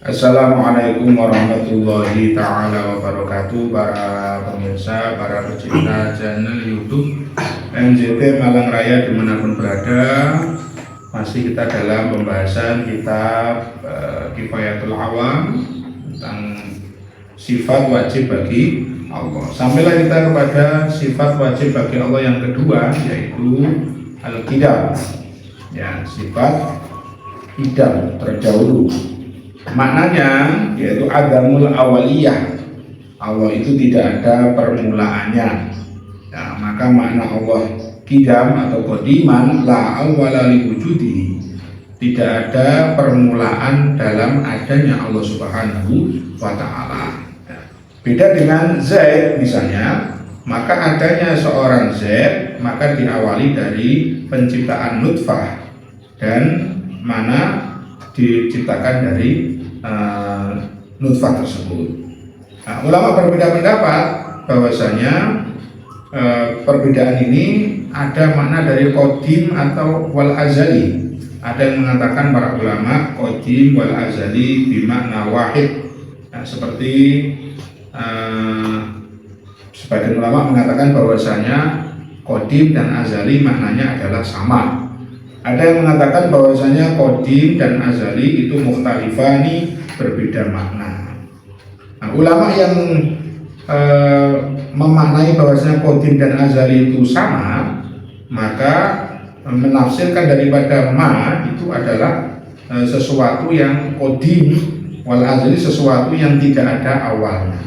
Assalamualaikum warahmatullahi ta'ala wabarakatuh. Para pemirsa, para pecinta channel YouTube MJT Malang Raya dimanapun berada, masih kita dalam pembahasan kitab Kifayatul Awam tentang sifat wajib bagi Allah. Sampailah kita kepada sifat wajib bagi Allah yang kedua, yaitu Al-Qidam. Ya, sifat Qidam, terdahulu. Maknanya yaitu adamul awaliyah. Allah itu tidak ada permulaannya. Nah, maka makna Allah Qidam atau qadiman la awwala li wujudi. Tidak ada permulaan dalam adanya Allah Subhanahu wa taala. Beda dengan Zaid misalnya, maka adanya seorang Zaid maka diawali dari penciptaan nutfah dan mana diciptakan dari nutfah tersebut. Nah, ulama berbeda pendapat bahwasanya perbedaan ini ada makna dari qadim atau wal azali. Ada yang mengatakan para ulama qadim wal azali bimakna wahid. Nah, seperti sebagian ulama mengatakan bahwasanya qadim dan azali maknanya adalah sama. Ada yang mengatakan bahwasanya qadim dan azali itu mukhtalifani, berbeda makna. Nah, ulama yang memaknai bahwasanya qadim dan azali itu sama, maka menafsirkan daripada ma itu adalah sesuatu yang qadim, wal azali sesuatu yang tidak ada awalnya,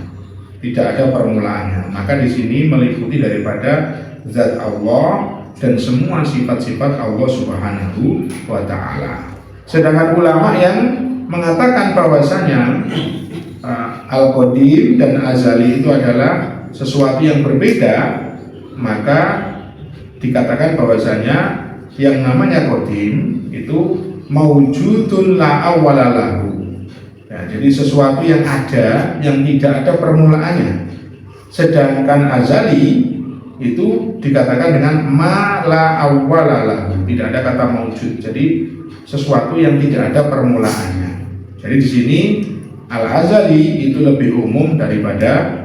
tidak ada permulaannya. Maka di sini meliputi daripada zat Allah dan semua sifat-sifat Allah Subhanahu wa taala. Sedangkan ulama yang mengatakan bahwasanya al-qadim dan azali itu adalah sesuatu yang berbeda, maka dikatakan bahwasanya yang namanya qadim itu maujudun la awwala lahu. Ya, jadi sesuatu yang ada yang tidak ada permulaannya. Sedangkan azali itu dikatakan dengan ma la awwala lahu, tidak ada kata maujud. Jadi sesuatu yang tidak ada permulaannya. Jadi di sini al-azali itu lebih umum daripada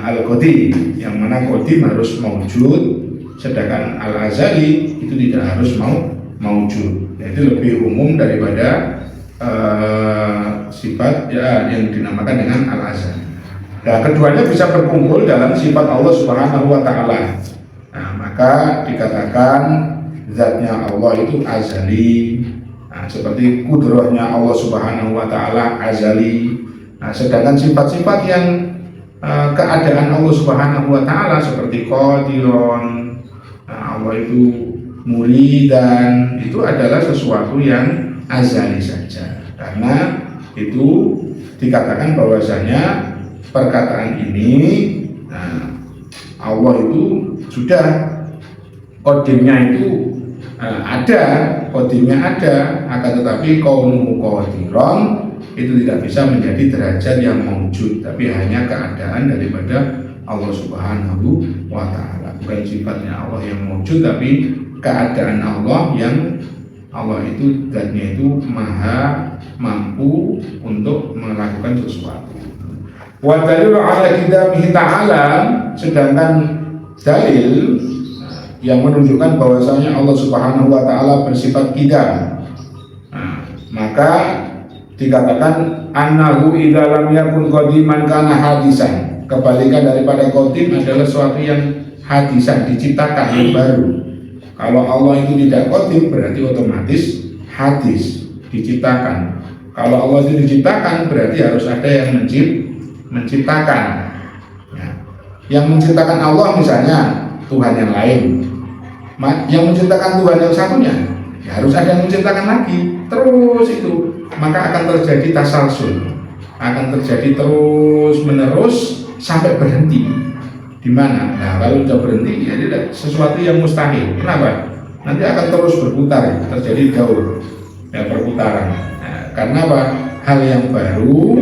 al-qadim, yang mana qadim harus maujud, sedangkan al-azali itu tidak harus maujud. Jadi lebih umum daripada sifat ya, yang dinamakan dengan al-azali. Nah, keduanya bisa berkumpul dalam sifat Allah Subhanahu wa taala. Nah, maka dikatakan zatnya Allah itu azali. Nah, seperti kudrahnya Allah Subhanahu wa taala azali. Nah, sedangkan sifat-sifat yang keadaan Allah Subhanahu wa taala seperti qadirun, Allah itu muridan, itu adalah sesuatu yang azali saja. Karena itu dikatakan bahwasanya perkataan ini, nah, Allah itu sudah qadimnya itu ada, qadimnya ada, akan tetapi kaunuhu qadiran itu tidak bisa menjadi derajat yang maujud, tapi hanya keadaan daripada Allah Subhanahu wa taala, bukan sifatnya Allah yang maujud, tapi keadaan Allah yang Allah itu zatnya itu maha mampu untuk melakukan sesuatu. Wa dalilu ala qidamihi ta'ala, sedangkan dalil yang menunjukkan bahwasanya Allah Subhanahu wa taala bersifat qidam. Nah, maka dikatakan annahu idza lam yakun qadiman kana hadisan. Kebalikan daripada qadim adalah sesuatu yang hadisan, diciptakan, yang baru. Kalau Allah itu tidak qadim berarti otomatis hadis, diciptakan. Kalau Allah itu diciptakan berarti harus ada yang menciptakan. Ya. Yang menciptakan Allah misalnya Tuhan yang lain, yang menciptakan Tuhan yang satunya ya harus ada yang menciptakan lagi, terus itu maka akan terjadi tasalsul, akan terjadi terus menerus sampai berhenti. Di mana? Nah, kalau sudah berhenti ya tidak sesuatu yang mustahil. Kenapa? Nanti akan terus berputar, terjadi daur ya, perputaran. Nah, karena apa? Hal yang baru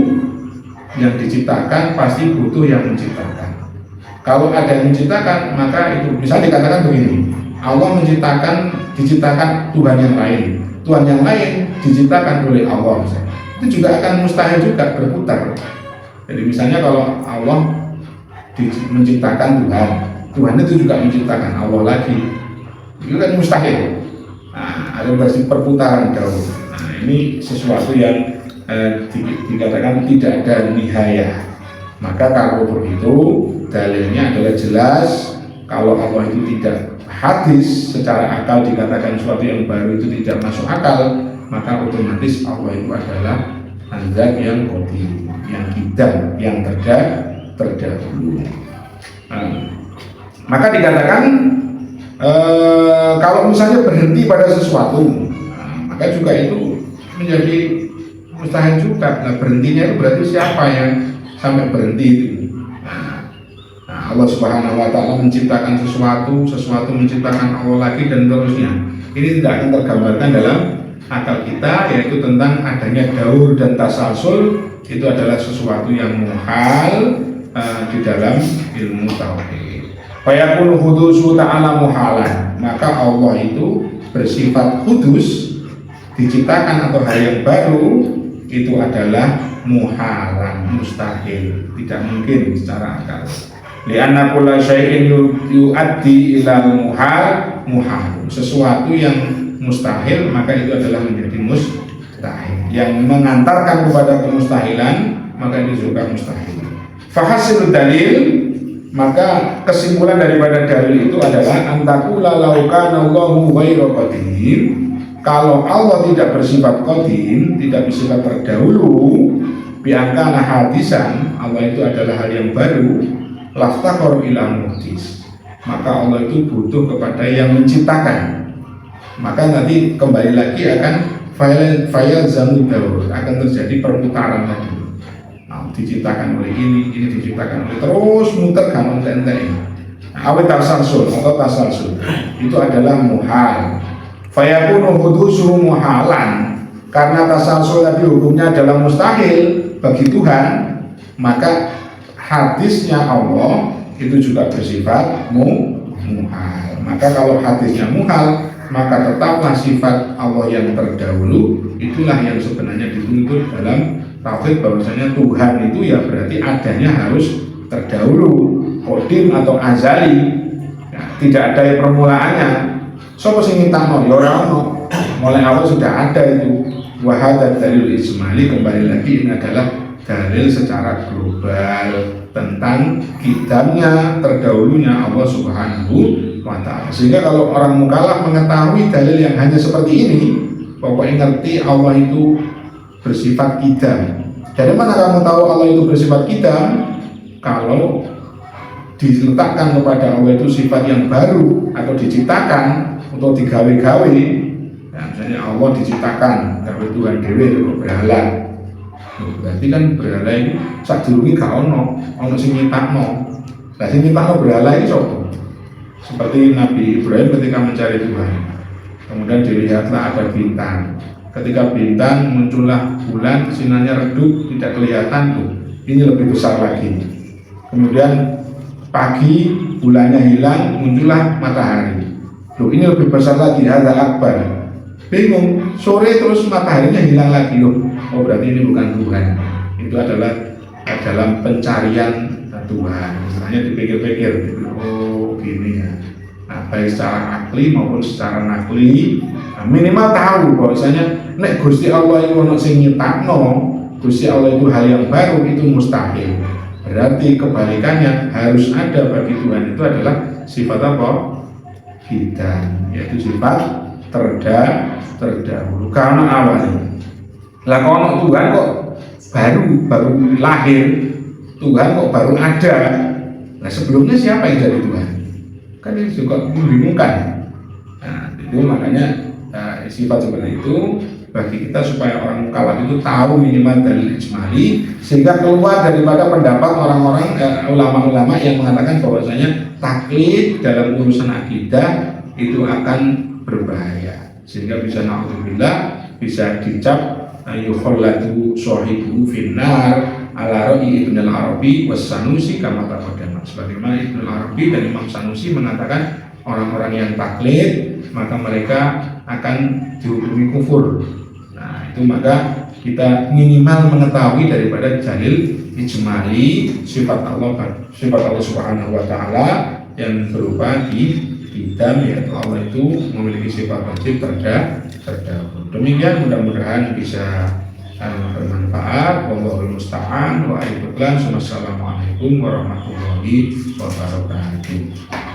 yang diciptakan pasti butuh yang menciptakan. Kalau ada yang menciptakan, maka itu bisa dikatakan begini: Allah diciptakan Tuhan yang lain, Tuhan yang lain diciptakan oleh Allah misalnya. itu juga akan mustahil juga berputar. Jadi misalnya kalau Allah menciptakan Tuhan itu juga menciptakan Allah lagi, itu kan mustahil. Nah, ada versi perputaran daur. Nah, ini sesuatu yang dikatakan tidak ada nihayah. Maka kalau begitu dalilnya adalah jelas kalau Allah itu tidak hadis secara akal dikatakan sesuatu yang baru itu tidak masuk akal, maka otomatis Allah itu adalah zat yang qadim, yang kidam, yang terdahulu. Maka dikatakan kalau misalnya berhenti pada sesuatu, maka juga itu menjadi mustahil juga. Nah, berhentinya itu berarti siapa yang sampai berhenti itu? Allah Subhanahu wa Ta'ala menciptakan sesuatu menciptakan Allah lagi dan seterusnya. Ini tidak akan tergambarkan dalam akal kita, yaitu tentang adanya daur dan tasalsul. Itu adalah sesuatu yang muhal di dalam ilmu tauhid. Fayakun hudusu ta'ala muhalan, maka Allah itu bersifat hudus, diciptakan atau hal yang baru itu adalah muhalan, mustahil, tidak mungkin secara akal. Lianna kulla syai'in yu'addi ilal muhal, sesuatu yang mustahil maka itu adalah menjadi mustahil, yang mengantarkan kepada kemustahilan maka itu juga mustahil. Fahasil dalil, maka kesimpulan daripada dalil itu adalah antakula laukana Allahu ghairu qadim, kalau Allah tidak bersifat qadim, tidak bersifat terdahulu, biangkana hadisan, Allah itu adalah hal yang baru, laftaqor ila muhdis, maka Allah itu butuh kepada yang menciptakan. Maka nanti kembali lagi akan fayal zamu daur, akan terjadi perputaran lagi. Diciptakan oleh ini diciptakan oleh, terus muter gampang tenteng. Awet tasalsul atau tasalsul itu adalah muhal. Fayakunu hudusuhu muhalan, karena tasalsul tadi hukumnya adalah mustahil bagi Tuhan, maka hadisnya Allah itu juga bersifat muhal. Maka kalau hadisnya muhal, maka tetaplah sifat Allah yang terdahulu itulah yang sebenarnya dituntut dalam tauhid, bahwasanya Tuhan itu ya berarti adanya harus terdahulu, qadim atau azali, ya, tidak ada permulaannya. Sopo sing mintakno ya ora ono, mulai awal sudah ada itu. Wa hadza dalil ijmali, kembali lagi ini adalah dalil secara global tentang kidamnya, terdahulunya Allah Subhanahu wa Ta'ala. Sehingga kalau orang mukallaf mengetahui dalil yang hanya seperti ini, pokoknya ngerti Allah itu bersifat kidam. Dari mana kamu tahu Allah itu bersifat kidam? Kalau diletakkan kepada Allah itu sifat yang baru atau diciptakan atau digawe-gawe, nah, misalnya Allah diciptakan gawe Tuhan dewe kok berhala. Berarti kan berhala ini sadurunge gak ono sing nyiptakno. Lah sing nyiptakno berhala iki sapa? Seperti Nabi Ibrahim ketika mencari Tuhan. Kemudian dilihatlah ada bintang. Ketika bintang muncullah bulan, sinarnya redup, tidak kelihatan tuh. Ini lebih besar lagi. Kemudian pagi bulannya hilang, muncullah matahari. Loh, ini lebih besar lagi, hadza akbar. Bingung, sore terus mataharinya hilang lagi loh. Oh, berarti ini bukan Tuhan. Itu adalah dalam pencarian Tuhan. Misalnya dipikir-pikir, oh gini ya. Nah, baik secara akli maupun secara nakli, nah, minimal tahu bahwasanya nek Gusti Allah itu ono sing nyiptakno, Gusti Allah itu hal yang baru, itu mustahil. Berarti kebalikannya harus ada bagi Tuhan itu adalah sifat apa? Hidam, yaitu sifat terdahulu karena awalnya. Lah kalau Tuhan kok baru lahir, Tuhan kok baru ada. Nah, sebelumnya siapa yang jadi Tuhan? Kan ini juga membingungkan. Nah, itu makanya sifat seperti itu bagi kita supaya orang mukallaf itu tahu minimal dalil ijmali, sehingga keluar daripada pendapat orang-orang ulama-ulama yang mengatakan bahwasanya taklid dalam urusan akidah itu akan berbahaya, sehingga bisa naudzubillah bisa dicap yukhallatu shahibu finnar ala ra'i Ibnu Arabi was Sanusi kama taqaddama. Sebagaimana Ibnu Arabi dan Imam Sanusi mengatakan orang-orang yang taklid maka mereka akan dihukumi kufur. Nah, itu maka kita minimal mengetahui daripada dalil ijmali sifat Allah Subhanahu wa taala yang berupa di kita yaitu Allah itu memiliki sifat wajib terdahulu. Demikian mudah-mudahan bisa bermanfaat. Wallahul musta'an wa Assalamualaikum warahmatullahi wabarakatuh.